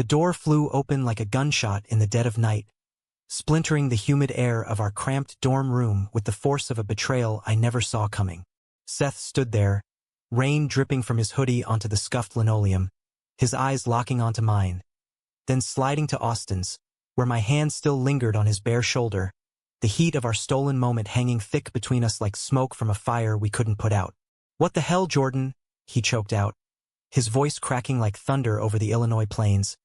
The door flew open like a gunshot in the dead of night, splintering the humid air of our cramped dorm room with the force of a betrayal I never saw coming. Seth stood there, rain dripping from his hoodie onto the scuffed linoleum, his eyes locking onto mine, then sliding to Austin's, where my hand still lingered on his bare shoulder, the heat of our stolen moment hanging thick between us like smoke from a fire we couldn't put out. "What the hell, Jordan?" he choked out, his voice cracking like thunder over the Illinois plains.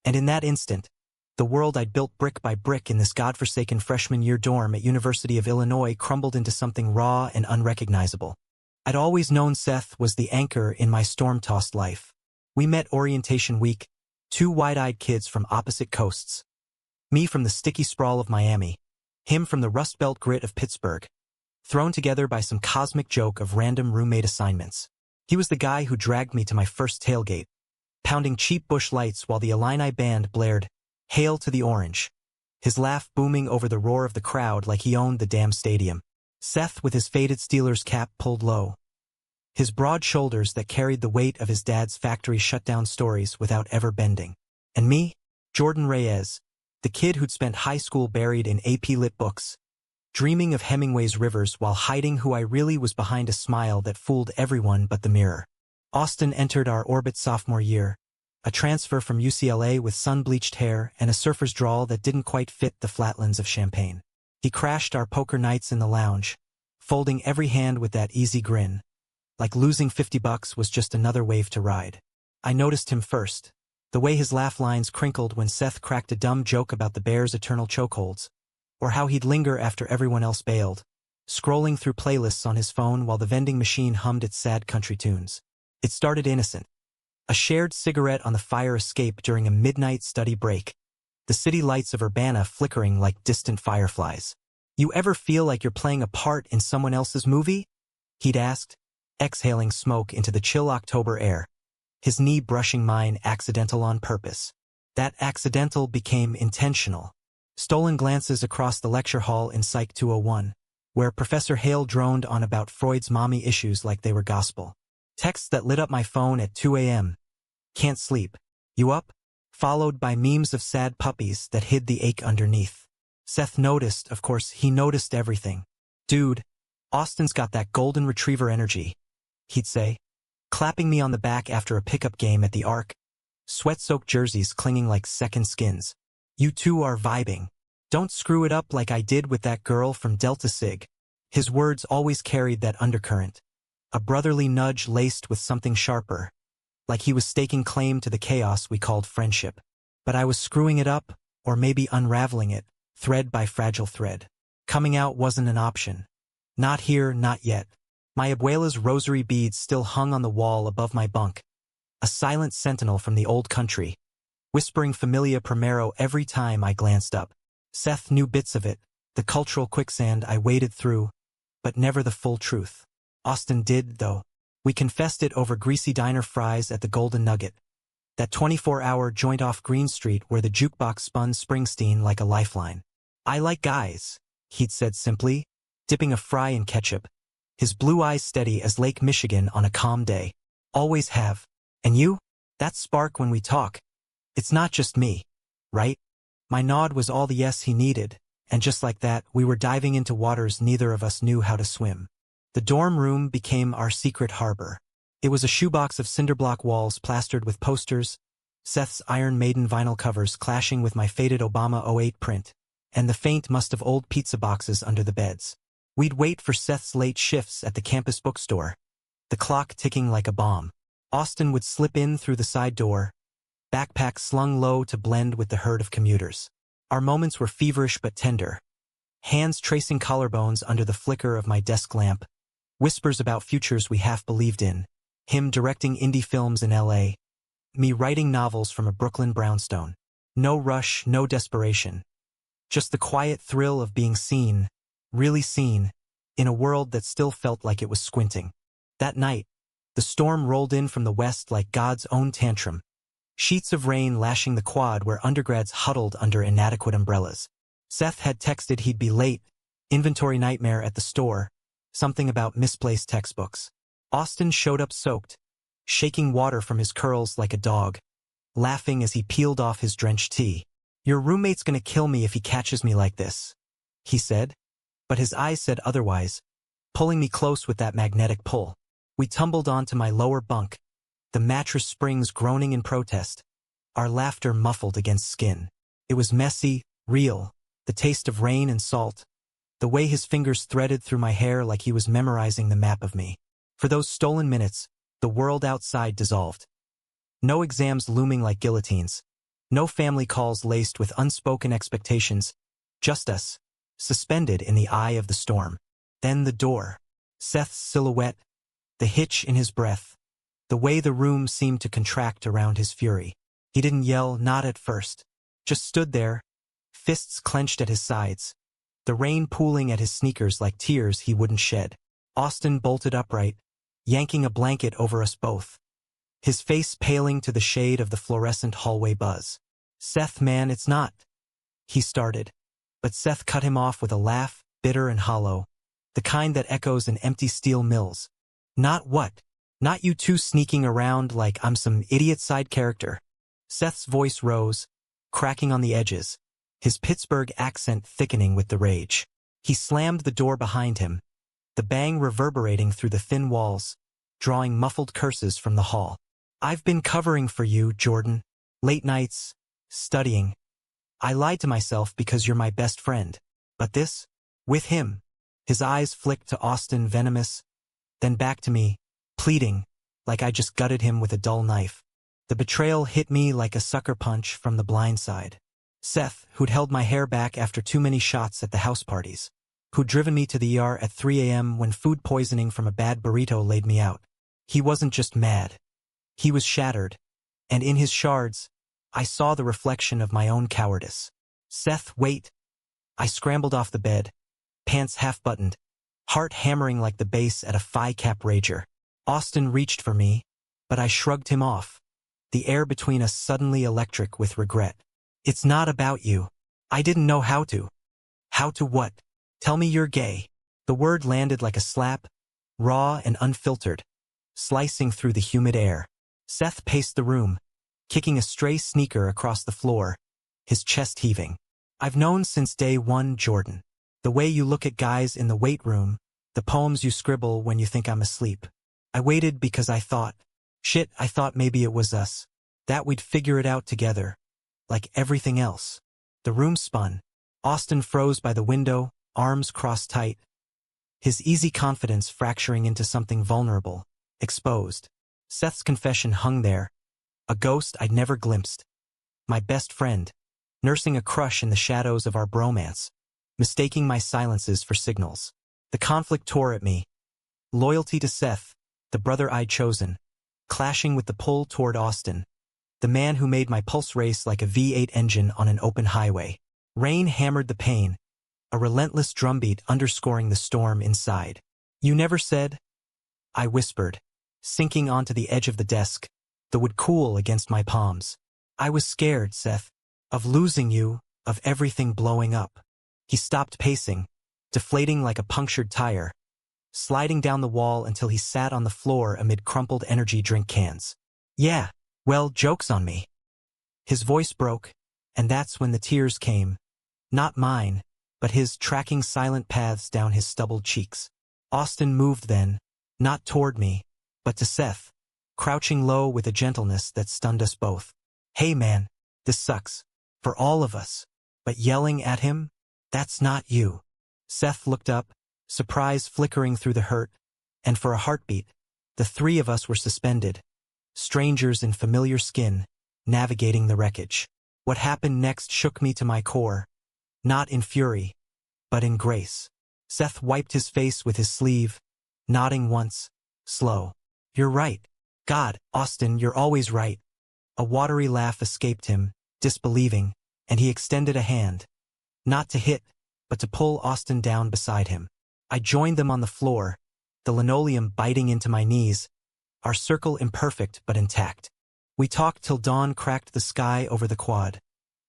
And in that instant, the world I'd built brick by brick in this godforsaken freshman year dorm at University of Illinois crumbled into something raw and unrecognizable. I'd always known Seth was the anchor in my storm-tossed life. We met orientation week, two wide-eyed kids from opposite coasts. Me from the sticky sprawl of Miami, him from the Rust Belt grit of Pittsburgh, thrown together by some cosmic joke of random roommate assignments. He was the guy who dragged me to my first tailgate, pounding cheap Busch Lights while the Illini band blared, "Hail to the Orange," his laugh booming over the roar of the crowd like he owned the damn stadium. Seth with his faded Steelers cap pulled low, his broad shoulders that carried the weight of his dad's factory shutdown stories without ever bending. And me, Jordan Reyes, the kid who'd spent high school buried in AP Lit books, dreaming of Hemingway's rivers while hiding who I really was behind a smile that fooled everyone but the mirror. Austin entered our orbit sophomore year, a transfer from UCLA with sun-bleached hair and a surfer's drawl that didn't quite fit the flatlands of Champaign. He crashed our poker nights in the lounge, folding every hand with that easy grin, like losing $50 was just another wave to ride. I noticed him first, the way his laugh lines crinkled when Seth cracked a dumb joke about the Bears' eternal chokeholds, or how he'd linger after everyone else bailed, scrolling through playlists on his phone while the vending machine hummed its sad country tunes. It started innocent. A shared cigarette on the fire escape during a midnight study break, the city lights of Urbana flickering like distant fireflies. "You ever feel like you're playing a part in someone else's movie?" he'd asked, exhaling smoke into the chill October air, his knee brushing mine accidental on purpose. That accidental became intentional. Stolen glances across the lecture hall in Psych 201, where Professor Hale droned on about Freud's mommy issues like they were gospel. Texts that lit up my phone at 2 a.m. "Can't sleep. You up?" Followed by memes of sad puppies that hid the ache underneath. Seth noticed, of course, he noticed everything. "Dude, Austin's got that golden retriever energy," he'd say, clapping me on the back after a pickup game at the Arc, sweat-soaked jerseys clinging like second skins. "You two are vibing. Don't screw it up like I did with that girl from Delta Sig." His words always carried that undercurrent, a brotherly nudge laced with something sharper, like he was staking claim to the chaos we called friendship. But I was screwing it up, or maybe unraveling it, thread by fragile thread. Coming out wasn't an option. Not here, not yet. My abuela's rosary beads still hung on the wall above my bunk, a silent sentinel from the old country, whispering familia primero every time I glanced up. Seth knew bits of it, the cultural quicksand I waded through, but never the full truth. Austin did, though. We confessed it over greasy diner fries at the Golden Nugget, that 24-hour joint off Green Street where the jukebox spun Springsteen like a lifeline. "I like guys," he'd said simply, dipping a fry in ketchup, his blue eyes steady as Lake Michigan on a calm day. "Always have. And you? That spark when we talk. It's not just me, right?" My nod was all the yes he needed, and just like that, we were diving into waters neither of us knew how to swim. The dorm room became our secret harbor. It was a shoebox of cinderblock walls plastered with posters, Seth's Iron Maiden vinyl covers clashing with my faded Obama '08 print, and the faint must of old pizza boxes under the beds. We'd wait for Seth's late shifts at the campus bookstore, the clock ticking like a bomb. Austin would slip in through the side door, backpack slung low to blend with the herd of commuters. Our moments were feverish but tender, hands tracing collarbones under the flicker of my desk lamp, whispers about futures we half believed in, him directing indie films in LA, me writing novels from a Brooklyn brownstone. No rush, no desperation. Just the quiet thrill of being seen, really seen, in a world that still felt like it was squinting. That night, the storm rolled in from the west like God's own tantrum, sheets of rain lashing the quad where undergrads huddled under inadequate umbrellas. Seth had texted he'd be late, inventory nightmare at the store, something about misplaced textbooks. Austin showed up soaked, shaking water from his curls like a dog, laughing as he peeled off his drenched tee. "Your roommate's gonna kill me if he catches me like this," he said, but his eyes said otherwise, pulling me close with that magnetic pull. We tumbled onto my lower bunk, the mattress springs groaning in protest, our laughter muffled against skin. It was messy, real, the taste of rain and salt, the way his fingers threaded through my hair like he was memorizing the map of me. For those stolen minutes, the world outside dissolved. No exams looming like guillotines, no family calls laced with unspoken expectations, just us, suspended in the eye of the storm. Then the door, Seth's silhouette, the hitch in his breath, the way the room seemed to contract around his fury. He didn't yell, not at first, just stood there, fists clenched at his sides, the rain pooling at his sneakers like tears he wouldn't shed. Austin bolted upright, yanking a blanket over us both, his face paling to the shade of the fluorescent hallway buzz. "Seth, man, it's not," he started, but Seth cut him off with a laugh, bitter and hollow, the kind that echoes in empty steel mills. "Not what? Not you two sneaking around like I'm some idiot side character." Seth's voice rose, cracking on the edges, his Pittsburgh accent thickening with the rage. He slammed the door behind him, the bang reverberating through the thin walls, drawing muffled curses from the hall. "I've been covering for you, Jordan. Late nights, studying. I lied to myself because you're my best friend. But this? With him?" His eyes flicked to Austin, venomous, then back to me, pleading, like I just gutted him with a dull knife. The betrayal hit me like a sucker punch from the blind side. Seth, who'd held my hair back after too many shots at the house parties, who'd driven me to the ER at 3 a.m. when food poisoning from a bad burrito laid me out. He wasn't just mad. He was shattered, and in his shards, I saw the reflection of my own cowardice. "Seth, wait." I scrambled off the bed, pants half-buttoned, heart hammering like the bass at a phi-cap rager. Austin reached for me, but I shrugged him off, the air between us suddenly electric with regret. "It's not about you." I didn't know how to. How to what? "Tell me you're gay." The word landed like a slap, raw and unfiltered, slicing through the humid air. Seth paced the room, kicking a stray sneaker across the floor, his chest heaving. "I've known since day one, Jordan. The way you look at guys in the weight room, the poems you scribble when you think I'm asleep. I waited because I thought maybe it was us, that we'd figure it out together, like everything else." The room spun. Austin froze by the window, arms crossed tight, his easy confidence fracturing into something vulnerable, exposed. Seth's confession hung there, a ghost I'd never glimpsed. My best friend, nursing a crush in the shadows of our bromance, mistaking my silences for signals. The conflict tore at me. Loyalty to Seth, the brother I'd chosen, clashing with the pull toward Austin, the man who made my pulse race like a V8 engine on an open highway. Rain hammered the pane, a relentless drumbeat underscoring the storm inside. "You never said," I whispered, sinking onto the edge of the desk, the wood cool against my palms. "I was scared, Seth, of losing you, of everything blowing up." He stopped pacing, deflating like a punctured tire, sliding down the wall until he sat on the floor amid crumpled energy drink cans. "Yeah, well, joke's on me." His voice broke, and that's when the tears came. Not mine, but his, tracking silent paths down his stubbled cheeks. Austin moved then, not toward me, but to Seth, crouching low with a gentleness that stunned us both. "Hey man, this sucks. For all of us. But yelling at him? That's not you." Seth looked up, surprise flickering through the hurt, and for a heartbeat, the three of us were suspended, strangers in familiar skin, navigating the wreckage. What happened next shook me to my core, not in fury, but in grace. Seth wiped his face with his sleeve, nodding once, slow. "You're right. God, Austin, you're always right." A watery laugh escaped him, disbelieving, and he extended a hand, not to hit, but to pull Austin down beside him. I joined them on the floor, the linoleum biting into my knees, our circle imperfect but intact. We talked till dawn cracked the sky over the quad,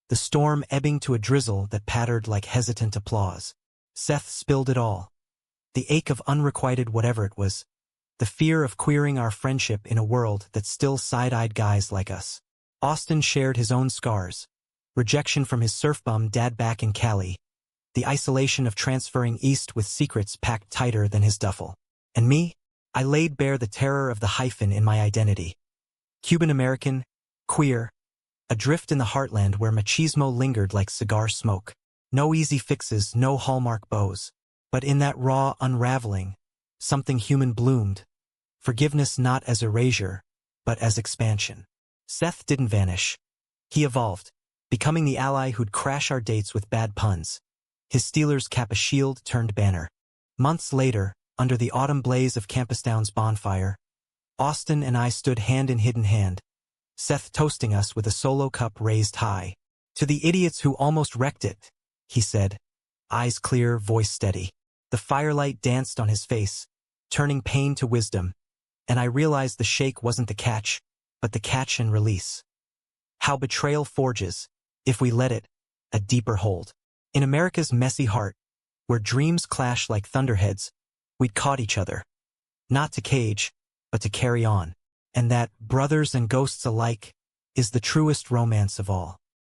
the storm ebbing to a drizzle that pattered like hesitant applause. Seth spilled it all. The ache of unrequited whatever it was, the fear of queering our friendship in a world that still side-eyed guys like us. Austin shared his own scars. Rejection from his surf bum dad back in Cali. The isolation of transferring east with secrets packed tighter than his duffel. And me? I laid bare the terror of the hyphen in my identity. Cuban-American, queer, adrift in the heartland where machismo lingered like cigar smoke. No easy fixes, no hallmark bows. But in that raw unraveling, something human bloomed. Forgiveness not as erasure, but as expansion. Seth didn't vanish. He evolved, becoming the ally who'd crash our dates with bad puns. His Steelers cap a shield turned banner. Months later, under the autumn blaze of Campustown's bonfire, Austin and I stood hand in hidden hand, Seth toasting us with a solo cup raised high. To the idiots who almost wrecked it, he said, eyes clear, voice steady. The firelight danced on his face, turning pain to wisdom, and I realized the shake wasn't the catch, but the catch and release. How betrayal forges, if we let it, a deeper hold. In America's messy heart, where dreams clash like thunderheads, we'd caught each other. Not to cage, but to carry on. And that, brothers and ghosts alike, is the truest romance of all.